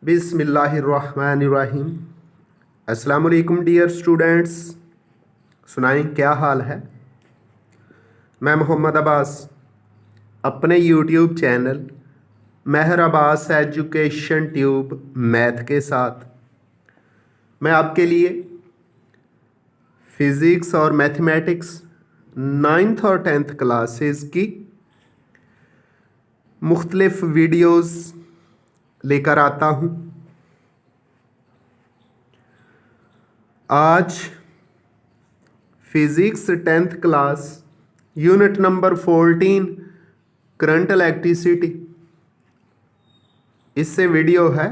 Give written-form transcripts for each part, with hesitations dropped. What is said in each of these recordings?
बिस्मिल्लाहिर्रहमानिर्रहीम। अस्सलाम वालेकुम डियर स्टूडेंट्स, सुनाएं क्या हाल है। मैं मोहम्मद अब्बास अपने यूट्यूब चैनल महर अब्बास एजुकेशन ट्यूब मैथ के साथ मैं आपके लिए फ़िज़िक्स और मैथमेटिक्स 9th और 10th क्लासेस की मुख्तलिफ़ वीडियोज़ लेकर आता हूँ। आज physics 10th class unit number 14 current electricity, इससे वीडियो है।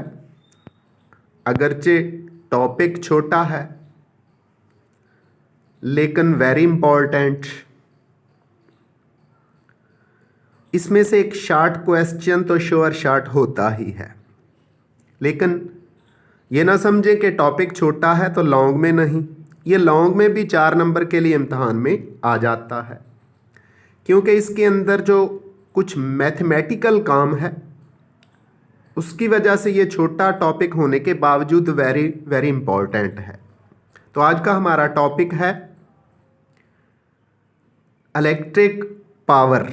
अगरचे टॉपिक छोटा है लेकिन वेरी इम्पॉर्टेंट। इसमें से एक शॉर्ट क्वेश्चन तो श्योर शॉर्ट होता ही है, लेकिन ये ना समझे कि टॉपिक छोटा है तो लॉन्ग में नहीं। ये लॉन्ग में भी 4 नंबर के लिए इम्तहान में आ जाता है, क्योंकि इसके अंदर जो कुछ मैथमेटिकल काम है उसकी वजह से ये छोटा टॉपिक होने के बावजूद वेरी वेरी इम्पॉर्टेंट है। तो आज का हमारा टॉपिक है इलेक्ट्रिक पावर।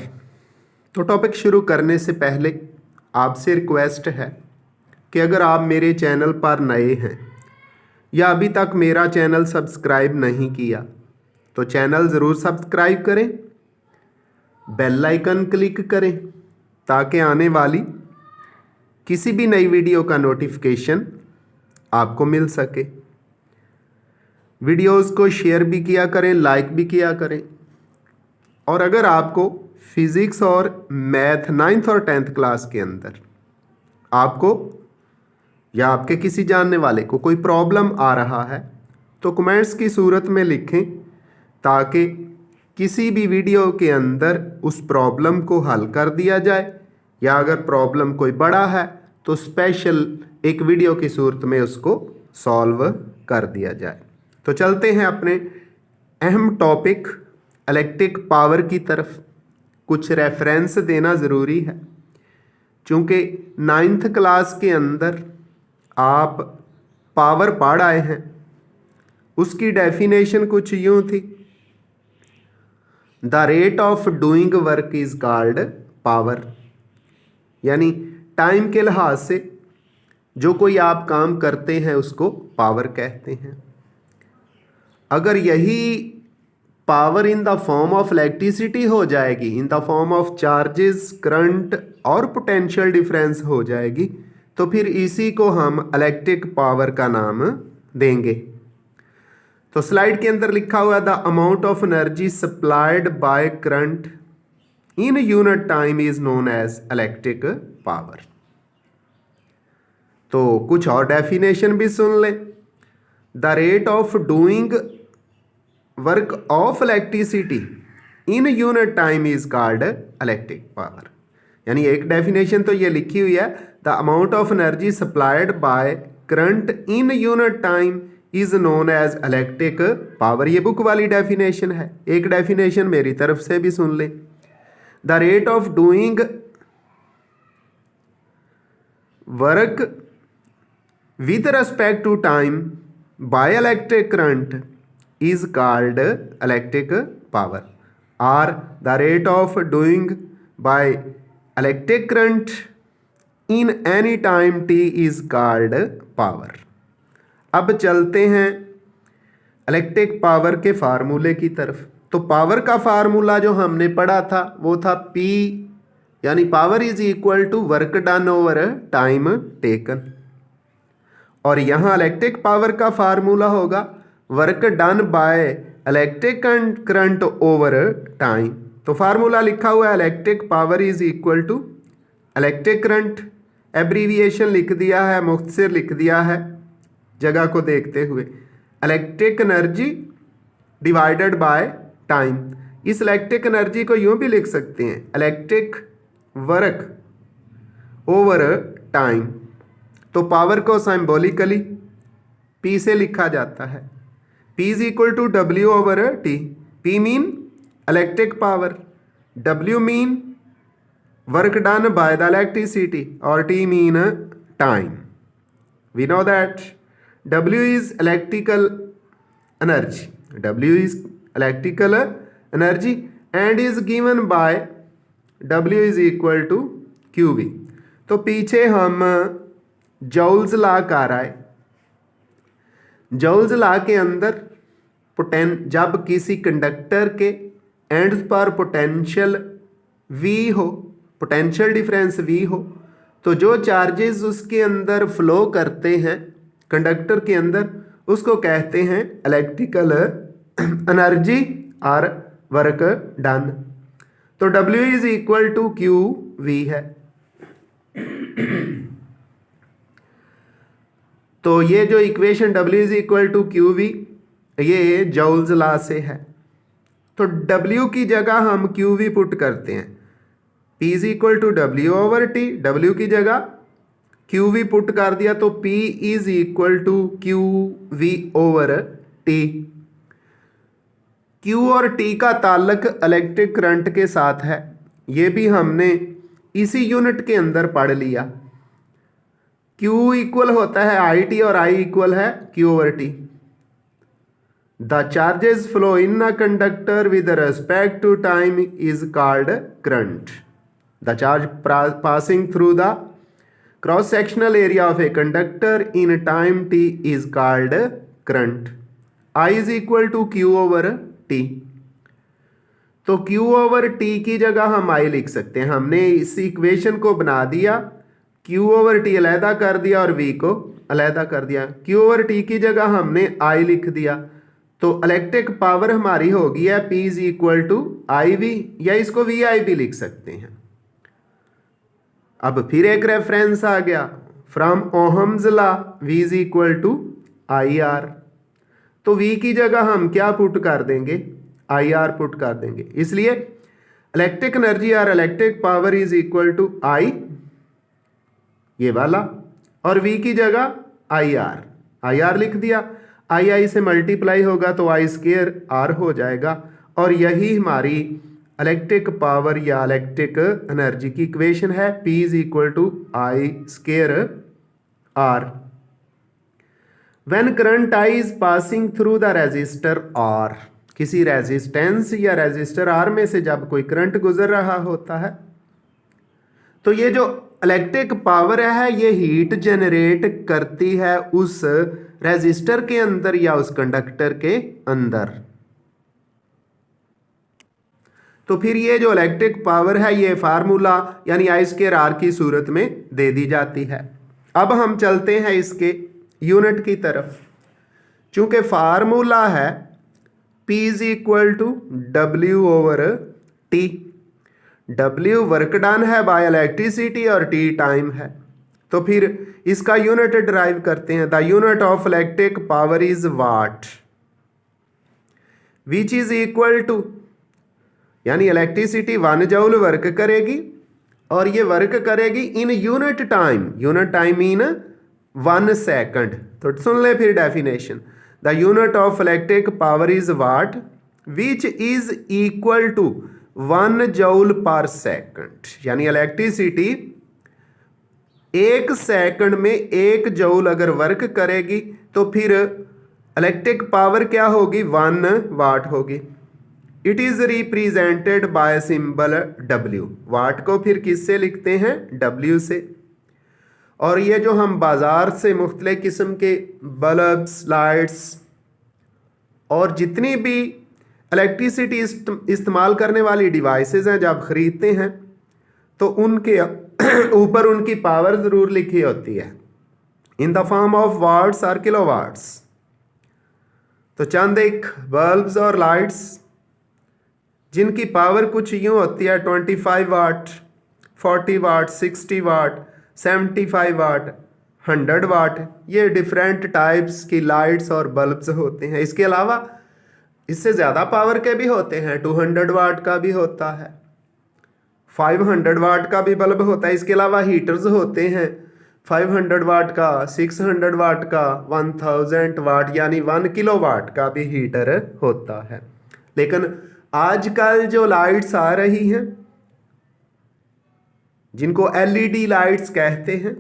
तो टॉपिक शुरू करने से पहले आपसे रिक्वेस्ट है कि अगर आप मेरे चैनल पर नए हैं या अभी तक मेरा चैनल सब्सक्राइब नहीं किया तो चैनल ज़रूर सब्सक्राइब करें, बेल आइकन क्लिक करें ताकि आने वाली किसी भी नई वीडियो का नोटिफिकेशन आपको मिल सके। वीडियोस को शेयर भी किया करें, लाइक भी किया करें। और अगर आपको फ़िज़िक्स और मैथ 9th और 10th क्लास के अंदर आपको या आपके किसी जानने वाले को कोई प्रॉब्लम आ रहा है तो कमेंट्स की सूरत में लिखें, ताकि किसी भी वीडियो के अंदर उस प्रॉब्लम को हल कर दिया जाए, या अगर प्रॉब्लम कोई बड़ा है तो स्पेशल एक वीडियो की सूरत में उसको सॉल्व कर दिया जाए। तो चलते हैं अपने अहम टॉपिक इलेक्ट्रिक पावर की तरफ। कुछ रेफरेंस देना ज़रूरी है, चूँकि 9th क्लास के अंदर आप पावर पढ़ आए हैं। उसकी डेफिनेशन कुछ यूँ थी, the rate of doing work is called power, यानी टाइम के लिहाज से जो कोई आप काम करते हैं उसको पावर कहते हैं। अगर यही power in the form of electricity हो जाएगी, इन the form of charges, current और पोटेंशियल डिफरेंस हो जाएगी, तो फिर इसी को हम इलेक्ट्रिक पावर का नाम देंगे। तो स्लाइड के अंदर लिखा हुआ the amount of energy supplied by current in unit time is known as electric power. तो कुछ और डेफिनेशन भी सुन लें। The rate of doing work of electricity in unit time is called electric power. यानी एक डेफिनेशन तो ये लिखी हुई है, the amount of energy supplied by current in unit time is known as electric power. ये बुक वाली definition है। एक डेफिनेशन मेरी तरफ से भी सुन लें, the rate of doing work with respect to time by electric current is called electric power, or the rate of doing by electric current in any time t is called power। अब चलते हैं electric power के फार्मूले की तरफ। तो power का formula जो हमने पढ़ा था वो था P, यानी power is equal to work done over time taken. और यहाँ इलेक्ट्रिक पावर का फार्मूला होगा work done by electric current over time. तो फार्मूला लिखा हुआ है electric power is equal to electric current, abbreviation लिख दिया है, मुख्तसर लिख दिया है जगह को देखते हुए, electric energy divided by time. इस इलेक्ट्रिक एनर्जी को यूं भी लिख सकते हैं इलेक्ट्रिक वर्क ओवर टाइम। तो पावर को सिंबॉलिकली P से लिखा जाता है, P is equal to W over T। P mean electric power, W mean work done by the electricity और T mean time. We know that W is electrical energy, W is electrical energy and is given by W is equal to QV। तो पीछे हम joules law का रहा है। Joules law के अंदर जब किसी कंडक्टर के एंड्स पर पोटेंशियल V हो, पोटेंशियल डिफरेंस V हो, तो जो चार्जेस उसके अंदर फ्लो करते हैं कंडक्टर के अंदर उसको कहते हैं इलेक्ट्रिकल एनर्जी और वर्क डन। तो W is equal to QV है। तो ये जो equation W is equal to QV ये जॉल्स लॉ से है। तो W की जगह हम QV पुट करते हैं, P is equal to W over T, W की जगह QV पुट कर दिया तो P is equal to QV over T। Q और T का ताल्लुक इलेक्ट्रिक करंट के साथ है, ये भी हमने इसी यूनिट के अंदर पढ़ लिया। Q इक्वल होता है IT और I इक्वल है Q over T। The charges flow in a conductor with respect to time is called current. The charge passing through the cross sectional area of a conductor in time T is called current. I is equal to Q over T। तो Q over T की जगह हम I लिख सकते हैं। हमने इस equation को बना दिया, Q ओवर T अलहदा कर दिया और V को अलहदा कर दिया। Q ओवर T की जगह हमने I लिख दिया, तो इलेक्ट्रिक पावर हमारी होगी है P is equal to IV, या इसको VI भी लिख सकते हैं। अब फिर एक रेफरेंस आ गया from Ohm's law, V is equal to IR। तो V की जगह हम क्या पुट कर देंगे, IR पुट कर देंगे। इसलिए इलेक्ट्रिक एनर्जी और electric power is equal to I ये वाला, और V की जगह IR लिख दिया। I से मल्टीप्लाई होगा तो I स्क्वायर R हो जाएगा, और यही हमारी इलेक्ट्रिक पावर या इलेक्ट्रिक एनर्जी की इक्वेशन है, P is equal to I square R। When current I is passing through the resistor R, किसी रेजिस्टेंस या रेजिस्टर R में से जब कोई करंट गुजर रहा होता है, तो ये जो इलेक्ट्रिक पावर है ये हीट जनरेट करती है उस रेजिस्टर के अंदर या उस कंडक्टर के अंदर। तो फिर ये जो इलेक्ट्रिक पावर है ये फार्मूला यानी I स्क्वायर R की सूरत में दे दी जाती है। अब हम चलते हैं इसके यूनिट की तरफ। चूंकि फार्मूला है P is equal to W over T, W work done है बाय इलेक्ट्रिसिटी और T टाइम है, तो फिर इसका यूनिट डिराइव करते हैं। The unit of electric power is watt, which is equal to, यानी इलेक्ट्रिसिटी 1 जूल वर्क करेगी और ये वर्क करेगी in unit time in 1 second. तो सुन ले फिर definition, the unit of electric power is watt which is equal to 1 joule पर सेकंड, यानी इलेक्ट्रिसिटी 1 सेकंड में 1 जूल अगर वर्क करेगी तो फिर इलेक्ट्रिक पावर क्या होगी, 1 वाट होगी। It is represented by symbol W। वाट को फिर किससे लिखते हैं, W से। और ये जो हम बाजार से मुख्तलिफ किस्म के बल्ब्स, लाइट्स और जितनी भी इलेक्ट्रिसिटी इस्तेमाल करने वाली डिवाइसेस हैं जब खरीदते हैं तो उनके ऊपर उनकी पावर ज़रूर लिखी होती है in the form of watts और किलोवाट्स। तो चंद एक बल्ब्स और लाइट्स जिनकी पावर कुछ यूँ होती है 25 वाट, 40 वाट, 60 वाट, 75 वाट, 100 वाट। ये डिफरेंट टाइप्स की लाइट्स और बल्ब्स होते हैं। इसके अलावा इससे ज़्यादा पावर के भी होते हैं, 200 वाट का भी होता है, 500 वाट का भी बल्ब होता है। इसके अलावा हीटर्स होते हैं 500 वाट का, 600 वाट का, 1000 वाट यानी 1 किलो वाट का भी हीटर होता है। लेकिन आजकल जो लाइट्स आ रही हैं जिनको एलईडी लाइट्स कहते हैं,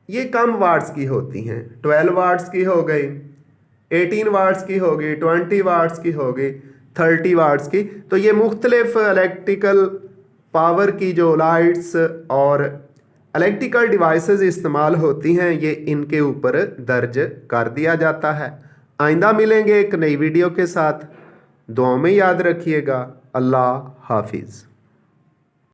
ये कम वाट्स की होती हैं। 12 वाट्स की हो गई, 18 वाट्स की हो गई, 20 वाट्स की हो गई, 30 वाट्स की। तो ये मुख्तलिफ इलेक्ट्रिकल पावर की जो लाइट्स और इलेक्ट्रिकल डिवाइसेस इस्तेमाल होती हैं, ये इनके ऊपर दर्ज कर दिया जाता है। आइंदा मिलेंगे एक नई वीडियो के साथ। दुआ में याद रखिएगा। अल्लाह हाफिज़।